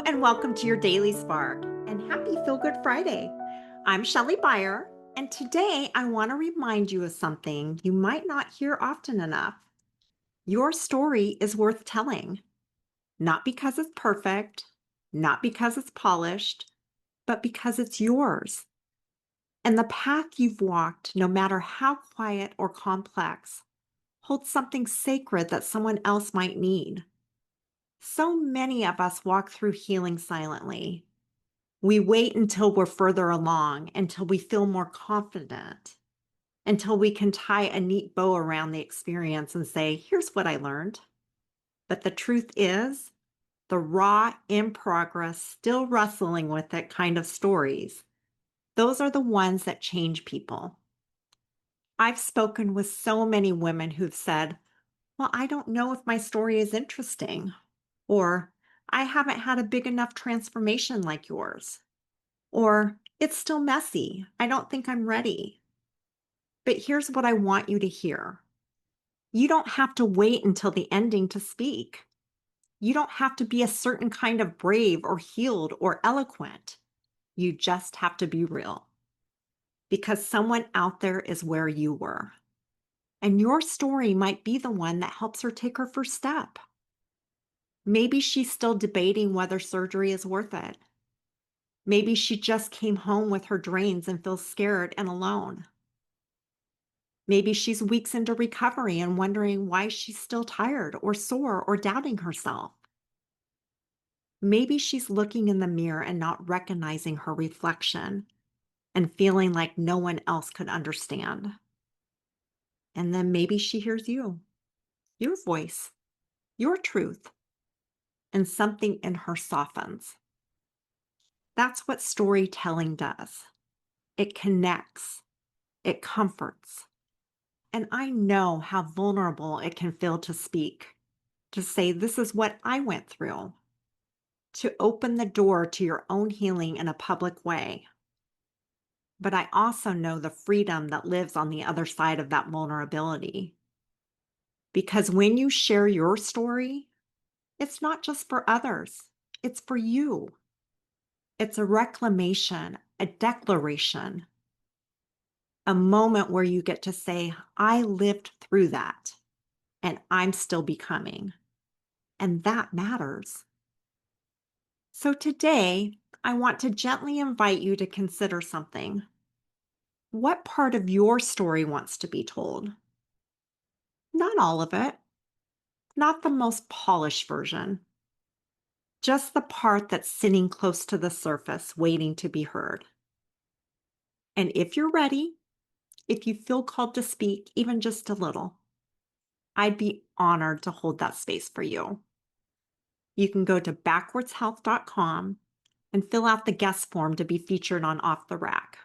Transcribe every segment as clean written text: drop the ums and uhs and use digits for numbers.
and welcome to your Daily Spark and happy Feel Good Friday. I'm Shelley Beyer, and today I want to remind you of something you might not hear often enough. Your story is worth telling, not because it's perfect, not because it's polished, but because it's yours. And the path you've walked, no matter how quiet or complex, holds something sacred that someone else might need. So many of us walk through healing silently. We wait until we're further along, until we feel more confident, until we can tie a neat bow around the experience and say, here's what I learned. But the truth is, the raw, in progress, still wrestling with it kind of stories, those are the ones that change people. I've spoken with so many women who've said, well, I don't know if my story is interesting, or I haven't had a big enough transformation like yours. Or, it's still messy. I don't think I'm ready. But here's what I want you to hear. You don't have to wait until the ending to speak. You don't have to be a certain kind of brave or healed or eloquent. You just have to be real. Because someone out there is where you were. And your story might be the one that helps her take her first step. Maybe she's still debating whether surgery is worth it. Maybe she just came home with her drains and feels scared and alone. Maybe she's weeks into recovery and wondering why she's still tired or sore or doubting herself. Maybe she's looking in the mirror and not recognizing her reflection and feeling like no one else could understand. And then maybe she hears you, your voice, your truth, and something in her softens. That's what storytelling does. It connects, it comforts. And I know how vulnerable it can feel to speak, to say, this is what I went through, to open the door to your own healing in a public way. But I also know the freedom that lives on the other side of that vulnerability. Because when you share your story, it's not just for others, it's for you. It's a reclamation, a declaration, a moment where you get to say, I lived through that and I'm still becoming. And that matters. So today, I want to gently invite you to consider something. What part of your story wants to be told? Not all of it, not the most polished version, just the part that's sitting close to the surface, waiting to be heard. And if you're ready, if you feel called to speak, even just a little, I'd be honored to hold that space for you. You can go to backwardshealth.com and fill out the guest form to be featured on Off the Rack.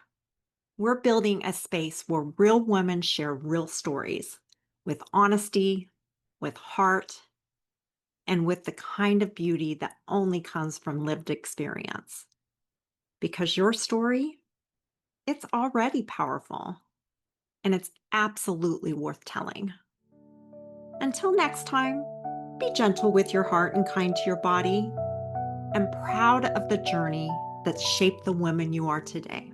We're building a space where real women share real stories with honesty, with heart, and with the kind of beauty that only comes from lived experience. Because your story, it's already powerful, and it's absolutely worth telling. Until next time, be gentle with your heart and kind to your body, and proud of the journey that's shaped the woman you are today.